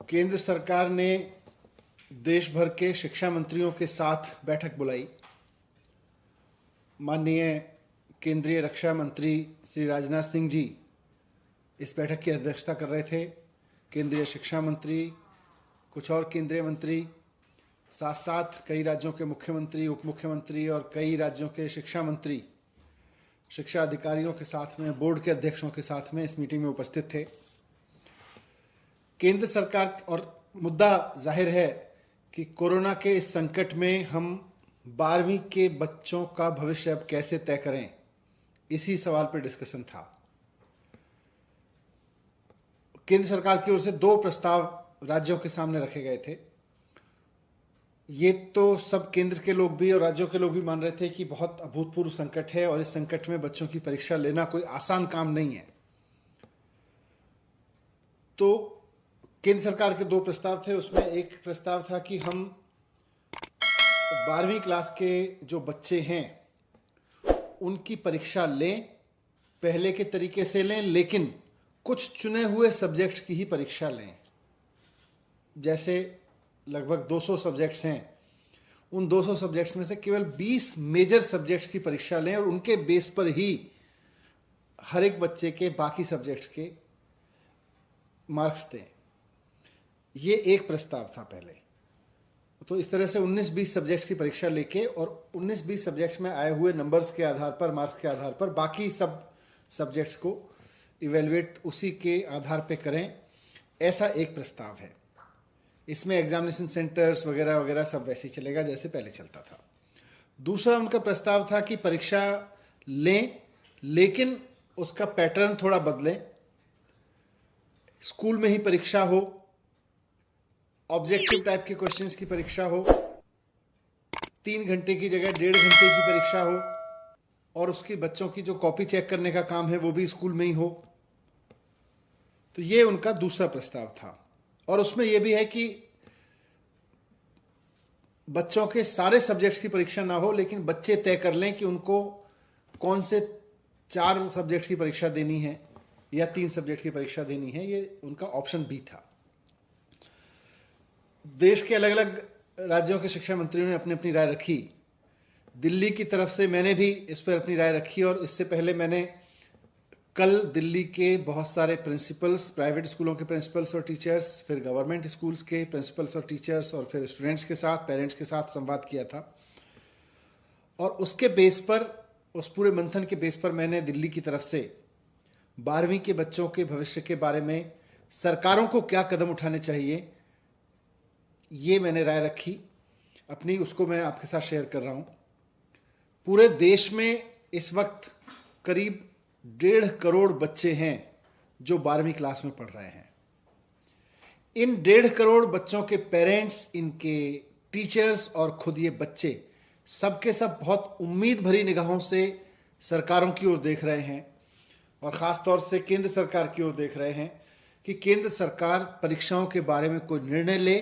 केंद्र सरकार ने देश भर के शिक्षा मंत्रियों के साथ बैठक बुलाई। माननीय केंद्रीय रक्षा मंत्री श्री राजनाथ सिंह जी इस बैठक की अध्यक्षता कर रहे थे। केंद्रीय शिक्षा मंत्री, कुछ और केंद्रीय मंत्री, साथ साथ कई राज्यों के मुख्यमंत्री, उप मुख्यमंत्री और कई राज्यों के शिक्षा मंत्री शिक्षा अधिकारियों के साथ में, बोर्ड के अध्यक्षों के साथ में इस मीटिंग में उपस्थित थे। केंद्र सरकार और मुद्दा जाहिर है कि कोरोना के इस संकट में हम 12वीं के बच्चों का भविष्य अब कैसे तय करें, इसी सवाल पर डिस्कशन था। केंद्र सरकार की ओर से 2 प्रस्ताव राज्यों के सामने रखे गए थे। ये तो सब केंद्र के लोग भी और राज्यों के लोग भी मान रहे थे कि बहुत अभूतपूर्व संकट है और इस संकट में बच्चों की परीक्षा लेना कोई आसान काम नहीं है। तो केंद्र सरकार के 2 प्रस्ताव थे। उसमें एक प्रस्ताव था कि हम 12वीं क्लास के जो बच्चे हैं उनकी परीक्षा लें, पहले के तरीके से लें, लेकिन कुछ चुने हुए सब्जेक्ट्स की ही परीक्षा लें। जैसे लगभग 200 सब्जेक्ट्स हैं, उन 200 सब्जेक्ट्स में से केवल 20 मेजर सब्जेक्ट्स की परीक्षा लें और उनके बेस पर ही हर एक बच्चे के बाकी सब्जेक्ट्स के मार्क्स दें। ये एक प्रस्ताव था पहले। तो इस तरह से 19-20 सब्जेक्ट्स की परीक्षा लेके और 19-20 सब्जेक्ट्स में आए हुए नंबर्स के आधार पर, मार्क्स के आधार पर बाकी सब सब्जेक्ट्स को इवेलुएट उसी के आधार पे करें, ऐसा एक प्रस्ताव है। इसमें एग्जामिनेशन सेंटर्स वगैरह वगैरह सब वैसे ही चलेगा जैसे पहले चलता था। दूसरा उनका प्रस्ताव था कि परीक्षा लें, लेकिन उसका पैटर्न थोड़ा बदलें। स्कूल में ही परीक्षा हो, ऑब्जेक्टिव टाइप के क्वेश्चंस की परीक्षा हो, 3 घंटे की जगह 1.5 घंटे की परीक्षा हो और उसकी बच्चों की जो कॉपी चेक करने का काम है वो भी स्कूल में ही हो। तो ये उनका दूसरा प्रस्ताव था। और उसमें यह भी है कि बच्चों के सारे सब्जेक्ट्स की परीक्षा ना हो, लेकिन बच्चे तय कर लें कि उनको कौन से 4 सब्जेक्ट की परीक्षा देनी है या 3 सब्जेक्ट की परीक्षा देनी है। ये उनका ऑप्शन बी था। देश के अलग अलग राज्यों के शिक्षा मंत्रियों ने अपनी अपनी राय रखी। दिल्ली की तरफ से मैंने भी इस पर अपनी राय रखी और इससे पहले मैंने कल दिल्ली के बहुत सारे प्रिंसिपल्स, प्राइवेट स्कूलों के प्रिंसिपल्स और टीचर्स, फिर गवर्नमेंट स्कूल्स के प्रिंसिपल्स और टीचर्स और फिर स्टूडेंट्स के साथ, पेरेंट्स के साथ संवाद किया था। और उसके बेस पर, उस पूरे मंथन के बेस पर मैंने दिल्ली की तरफ से 12वीं के बच्चों के भविष्य के बारे में सरकारों को क्या कदम उठाने चाहिए, ये मैंने राय रखी अपनी, उसको मैं आपके साथ शेयर कर रहा हूँ। पूरे देश में इस वक्त करीब 1.5 करोड़ बच्चे हैं जो 12वीं क्लास में पढ़ रहे हैं। इन 1.5 करोड़ बच्चों के पेरेंट्स, इनके टीचर्स और खुद ये बच्चे सबके सब बहुत उम्मीद भरी निगाहों से सरकारों की ओर देख रहे हैं और ख़ास तौर से केंद्र सरकार की ओर देख रहे हैं कि केंद्र सरकार परीक्षाओं के बारे में कोई निर्णय ले,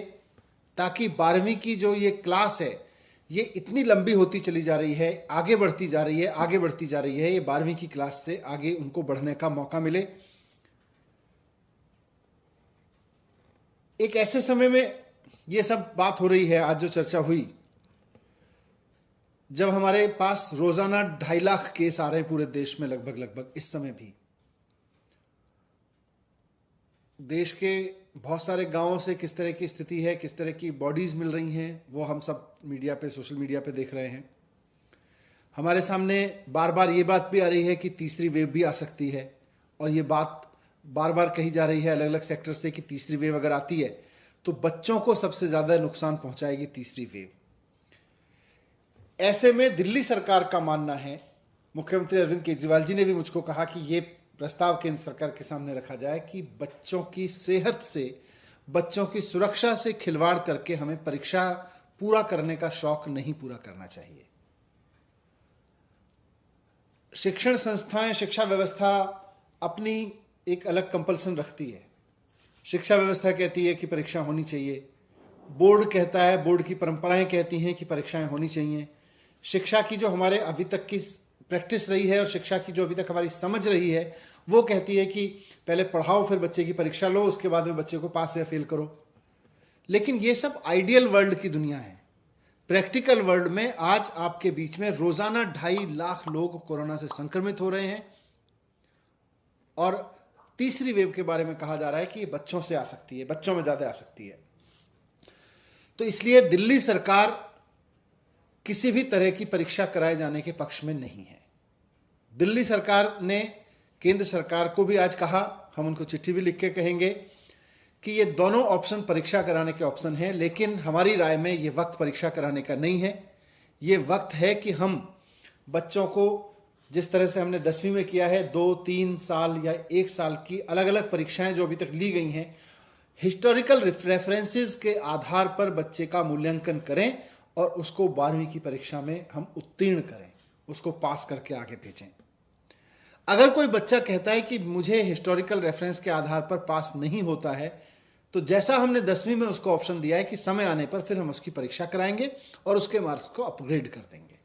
ताकि 12वीं की जो ये क्लास है ये इतनी लंबी होती चली जा रही है, आगे बढ़ती जा रही है, आगे बढ़ती जा रही है। ये 12वीं की क्लास से आगे उनको बढ़ने का मौका मिले। एक ऐसे समय में ये सब बात हो रही है, आज जो चर्चा हुई, जब हमारे पास रोजाना 2.5 लाख केस आ रहे हैं पूरे देश में, लगभग इस समय भी देश के बहुत सारे गांवों से किस तरह की स्थिति है, किस तरह की बॉडीज मिल रही हैं, वो हम सब मीडिया पे, सोशल मीडिया पे देख रहे हैं। हमारे सामने बार बार ये बात भी आ रही है कि तीसरी वेव भी आ सकती है और ये बात बार बार कही जा रही है अलग अलग सेक्टर से कि तीसरी वेव अगर आती है तो बच्चों को सबसे ज़्यादा नुकसान पहुंचाएगी तीसरी वेव। ऐसे में दिल्ली सरकार का मानना है, मुख्यमंत्री अरविंद केजरीवाल जी ने भी मुझको कहा कि ये प्रस्ताव केंद्र सरकार के सामने रखा जाए कि बच्चों की सेहत से, बच्चों की सुरक्षा से खिलवाड़ करके हमें परीक्षा पूरा करने का शौक नहीं पूरा करना चाहिए। शिक्षण संस्थाएं, शिक्षा व्यवस्था अपनी एक अलग कंपल्सन रखती है। शिक्षा व्यवस्था कहती है कि परीक्षा होनी चाहिए, बोर्ड कहता है, बोर्ड की परंपराएं कहती हैं कि परीक्षाएं होनी चाहिए। शिक्षा की जो हमारे अभी तक की प्रैक्टिस रही है और शिक्षा की जो अभी तक हमारी समझ रही है वो कहती है कि पहले पढ़ाओ, फिर बच्चे की परीक्षा लो, उसके बाद में बच्चे को पास या फेल करो। लेकिन ये सब आइडियल वर्ल्ड की दुनिया है। प्रैक्टिकल वर्ल्ड में आज आपके बीच में रोजाना 2.5 लाख लोग कोरोना से संक्रमित हो रहे हैं और तीसरी वेव के बारे में कहा जा रहा है कि ये बच्चों से आ सकती है, बच्चों में ज्यादा आ सकती है। तो इसलिए दिल्ली सरकार किसी भी तरह की परीक्षा कराए जाने के पक्ष में नहीं है। दिल्ली सरकार ने केंद्र सरकार को भी आज कहा, हम उनको चिट्ठी भी लिख के कहेंगे कि ये दोनों ऑप्शन परीक्षा कराने के ऑप्शन हैं, लेकिन हमारी राय में ये वक्त परीक्षा कराने का नहीं है। ये वक्त है कि हम बच्चों को जिस तरह से हमने 10वीं में किया है, 2-3 साल या 1 साल की अलग अलग परीक्षाएं जो अभी तक ली गई हैं, हिस्टोरिकल रेफरेंसेस के आधार पर बच्चे का मूल्यांकन करें और उसको 12वीं की परीक्षा में हम उत्तीर्ण करें, उसको पास करके आगे भेजें। अगर कोई बच्चा कहता है कि मुझे हिस्टोरिकल रेफरेंस के आधार पर पास नहीं होता है, तो जैसा हमने 10वीं में उसको ऑप्शन दिया है कि समय आने पर फिर हम उसकी परीक्षा कराएंगे और उसके मार्क्स को अपग्रेड कर देंगे।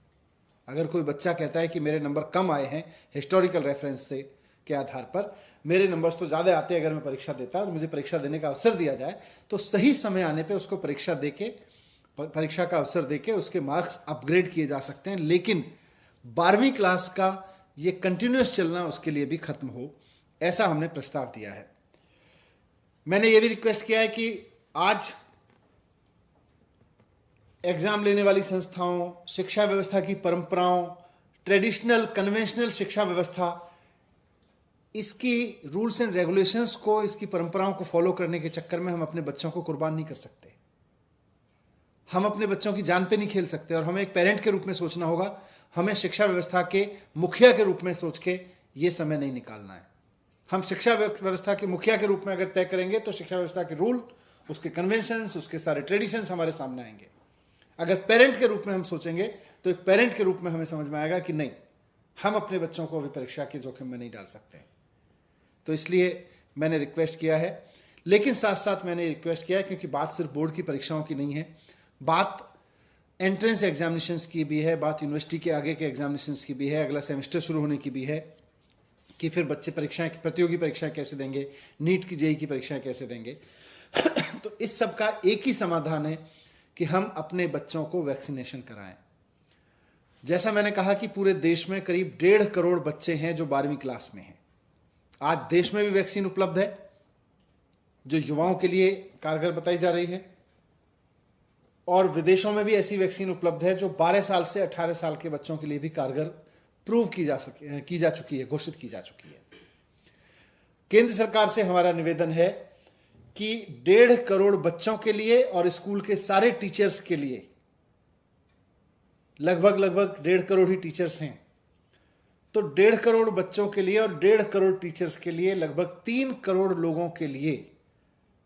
अगर कोई बच्चा कहता है कि मेरे नंबर कम आए हैं हिस्टोरिकल रेफरेंस से के आधार पर, मेरे नंबर्स तो ज़्यादा आते हैं अगर मैं परीक्षा देता और मुझे परीक्षा देने का अवसर दिया जाए, तो सही समय आने पे उसको परीक्षा का अवसर देके उसके मार्क्स अपग्रेड किए जा सकते हैं। लेकिन 12वीं क्लास का ये कंटिन्यूस चलना उसके लिए भी खत्म हो, ऐसा हमने प्रस्ताव दिया है। मैंने ये भी रिक्वेस्ट किया है कि आज एग्जाम लेने वाली संस्थाओं, शिक्षा व्यवस्था की परंपराओं, ट्रेडिशनल कन्वेंशनल शिक्षा व्यवस्था, इसकी रूल्स एंड रेगुलेशंस को, इसकी परंपराओं को फॉलो करने के चक्कर में हम अपने बच्चों को कुर्बान नहीं कर सकते। हम अपने बच्चों की जान पे नहीं खेल सकते और हमें एक पेरेंट के रूप में सोचना होगा। हमें शिक्षा व्यवस्था के मुखिया के रूप में सोच के ये समय नहीं निकालना है। हम शिक्षा व्यवस्था के मुखिया के रूप में अगर तय करेंगे तो शिक्षा व्यवस्था के रूल, उसके कन्वेंशंस, उसके सारे ट्रेडिशंस हमारे सामने आएंगे। अगर पेरेंट के रूप में हम सोचेंगे तो एक पेरेंट के रूप में हमें समझ में आएगा कि नहीं, हम अपने बच्चों को अभी परीक्षा के जोखिम में नहीं डाल सकते। तो इसलिए मैंने रिक्वेस्ट किया है, लेकिन साथ साथ मैंने रिक्वेस्ट किया है क्योंकि बात सिर्फ बोर्ड की परीक्षाओं की नहीं है, बात एंट्रेंस एग्जामिनेशंस की भी है, बात यूनिवर्सिटी के आगे के एग्जामिनेशंस की भी है, अगला सेमेस्टर शुरू होने की भी है कि फिर बच्चे परीक्षाएं, प्रतियोगी परीक्षाएं कैसे देंगे, नीट की जेईई की परीक्षाएं कैसे देंगे। तो इस सब का एक ही समाधान है कि हम अपने बच्चों को वैक्सीनेशन कराएं। जैसा मैंने कहा कि पूरे देश में करीब 1.5 करोड़ बच्चे हैं जो 12वीं क्लास में हैं। आज देश में भी वैक्सीन उपलब्ध है जो युवाओं के लिए कारगर बताई जा रही है, और विदेशों में भी ऐसी वैक्सीन उपलब्ध है जो 12 साल से 18 साल के बच्चों के लिए भी कारगर प्रूव की जा चुकी है, घोषित की जा चुकी है। केंद्र सरकार से हमारा निवेदन है कि 1.5 करोड़ बच्चों के लिए और स्कूल के सारे टीचर्स के लिए, लगभग 1.5 करोड़ ही टीचर्स हैं, तो 1.5 करोड़ बच्चों के लिए और 1.5 करोड़ टीचर्स के लिए लगभग 3 करोड़ लोगों के लिए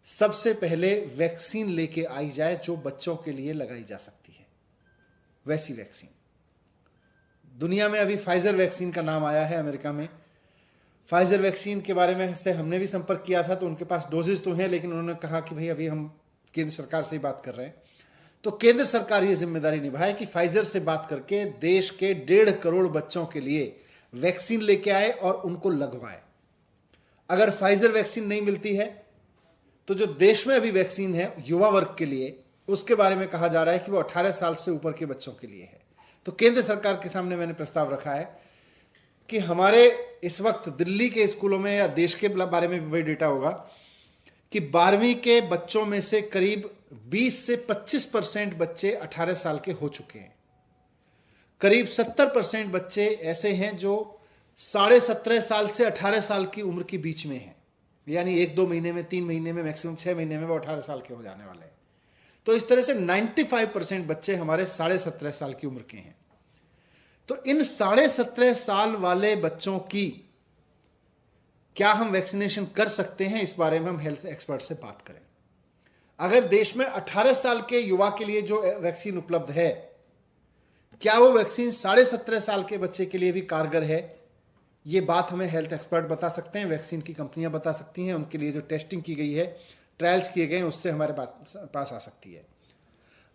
सबसे पहले वैक्सीन लेके आई जाए जो बच्चों के लिए लगाई जा सकती है। वैसी वैक्सीन दुनिया में अभी फाइजर वैक्सीन का नाम आया है अमेरिका में। फाइजर वैक्सीन के बारे में से हमने भी संपर्क किया था, तो उनके पास डोजेज तो हैं, लेकिन उन्होंने कहा कि भाई अभी हम केंद्र सरकार से ही बात कर रहे हैं। तो केंद्र सरकार ये जिम्मेदारी निभाए कि फाइजर से बात करके देश के 1.5 करोड़ बच्चों के लिए वैक्सीन लेके आए और उनको लगवाए। अगर फाइजर वैक्सीन नहीं मिलती है तो जो देश में अभी वैक्सीन है युवा वर्ग के लिए, उसके बारे में कहा जा रहा है कि वो 18 साल से ऊपर के बच्चों के लिए है। तो केंद्र सरकार के सामने मैंने प्रस्ताव रखा है कि हमारे इस वक्त दिल्ली के स्कूलों में या देश के बारे में वही डेटा होगा कि 12वीं के बच्चों में से करीब 20 से 25% बच्चे 18 साल के हो चुके हैं। करीब 70% बच्चे ऐसे हैं जो 17.5 साल से 18 साल की उम्र के बीच में हैं, यानी 1-2 महीने में, 3 महीने में, मैक्सिमम 6 महीने में वो 18 साल के हो जाने वाले हैं। तो इस तरह से 95% बच्चे हमारे 17.5 साल की उम्र के हैं। तो इन 17.5 साल वाले बच्चों की क्या हम वैक्सीनेशन कर सकते हैं, इस बारे में हम हेल्थ एक्सपर्ट से बात करें। अगर देश में 18 साल के युवा के लिए जो वैक्सीन उपलब्ध है, क्या वो वैक्सीन 17.5 साल के बच्चे के लिए भी कारगर है, ये बात हमें हेल्थ एक्सपर्ट बता सकते हैं, वैक्सीन की कंपनियां बता सकती हैं, उनके लिए जो टेस्टिंग की गई है, ट्रायल्स किए गए हैं, उससे हमारे पास आ सकती है।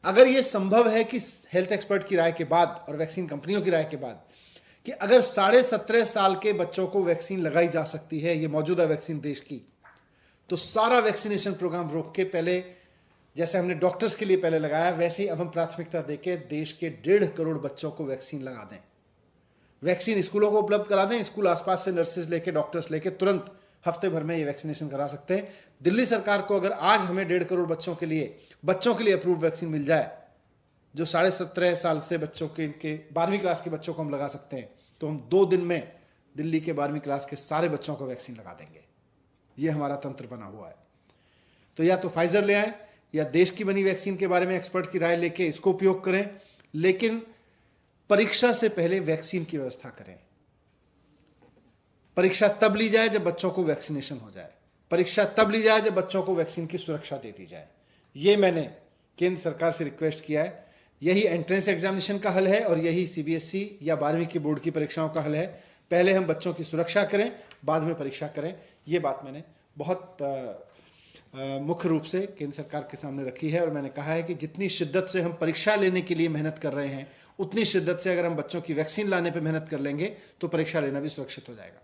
अगर ये संभव है कि हेल्थ एक्सपर्ट की राय के बाद और वैक्सीन कंपनियों की राय के बाद कि अगर 17.5 साल के बच्चों को वैक्सीन लगाई जा सकती है, ये मौजूदा वैक्सीन देश की, तो सारा वैक्सीनेशन प्रोग्राम रोक के पहले जैसे हमने डॉक्टर्स के लिए पहले लगाया, वैसे ही अब हम प्राथमिकता देके देश के 1.5 करोड़ बच्चों को वैक्सीन लगा दें। वैक्सीन स्कूलों को उपलब्ध करा दें, स्कूल आसपास से नर्सेज लेके, डॉक्टर्स लेके तुरंत हफ्ते भर में ये वैक्सीनेशन करा सकते हैं। दिल्ली सरकार को अगर आज हमें 1.5 करोड़ बच्चों के लिए अप्रूव वैक्सीन मिल जाए, जो 17.5 साल से बच्चों के, इनके 12वीं क्लास के बच्चों को हम लगा सकते हैं, तो हम 2 दिन में दिल्ली के 12वीं क्लास के सारे बच्चों को वैक्सीन लगा देंगे। ये हमारा तंत्र बना हुआ है। तो या तो फाइजर ले आए या देश की बनी वैक्सीन के बारे में एक्सपर्ट की राय लेके इसको उपयोग करें, लेकिन परीक्षा से पहले वैक्सीन की व्यवस्था करें। परीक्षा तब ली जाए जब बच्चों को वैक्सीनेशन हो जाए, परीक्षा तब ली जाए जब बच्चों को वैक्सीन की सुरक्षा दे दी जाए। ये मैंने केंद्र सरकार से रिक्वेस्ट किया है। यही एंट्रेंस एग्जामिनेशन का हल है और यही सीबीएसई या 12वीं की बोर्ड की परीक्षाओं का हल है। पहले हम बच्चों की सुरक्षा करें, बाद में परीक्षा करें। ये बात मैंने बहुत मुख्य रूप से केंद्र सरकार के सामने रखी है और मैंने कहा है कि जितनी शिद्दत से हम परीक्षा लेने के लिए मेहनत कर रहे हैं, उतनी शिद्दत से अगर हम बच्चों की वैक्सीन लाने पर मेहनत कर लेंगे तो परीक्षा लेना भी सुरक्षित हो जाएगा।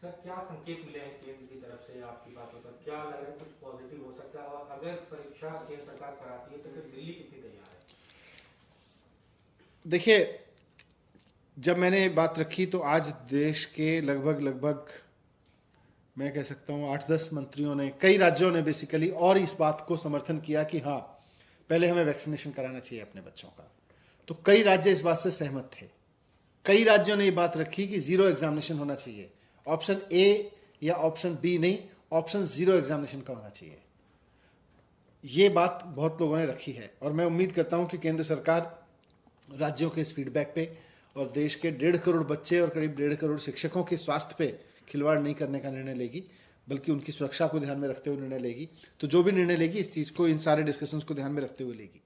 सर, क्या संकेत मिले हैं केंद्र की तरफ से आपकी बातों पर? क्या लग रहा है कुछ पॉजिटिव हो सकता है? और अगर परीक्षा केंद्र सरकार कराती है तो फिर दिल्ली कितनी तैयार है? देखिए, जब मैंने बात रखी तो आज देश के लगभग मैं कह सकता हूँ 8-10 मंत्रियों ने, कई राज्यों ने बेसिकली और इस बात को समर्थन किया कि हाँ, पहले हमें वैक्सीनेशन कराना चाहिए अपने बच्चों का। तो कई राज्य इस बात से सहमत थे। कई राज्यों ने ये बात रखी कि 0 एग्जामिनेशन होना चाहिए, ऑप्शन ए या ऑप्शन बी नहीं, ऑप्शन 0 एग्जामिनेशन का होना चाहिए। ये बात बहुत लोगों ने रखी है और मैं उम्मीद करता हूं कि केंद्र सरकार राज्यों के इस फीडबैक पे और देश के 1.5 करोड़ बच्चे और करीब 1.5 करोड़ शिक्षकों के स्वास्थ्य पे खिलवाड़ नहीं करने का निर्णय लेगी, बल्कि उनकी सुरक्षा को ध्यान में रखते हुए निर्णय लेगी। तो जो भी निर्णय लेगी, इस चीज़ को, इन सारे डिस्कशंस को ध्यान में रखते हुए लेगी।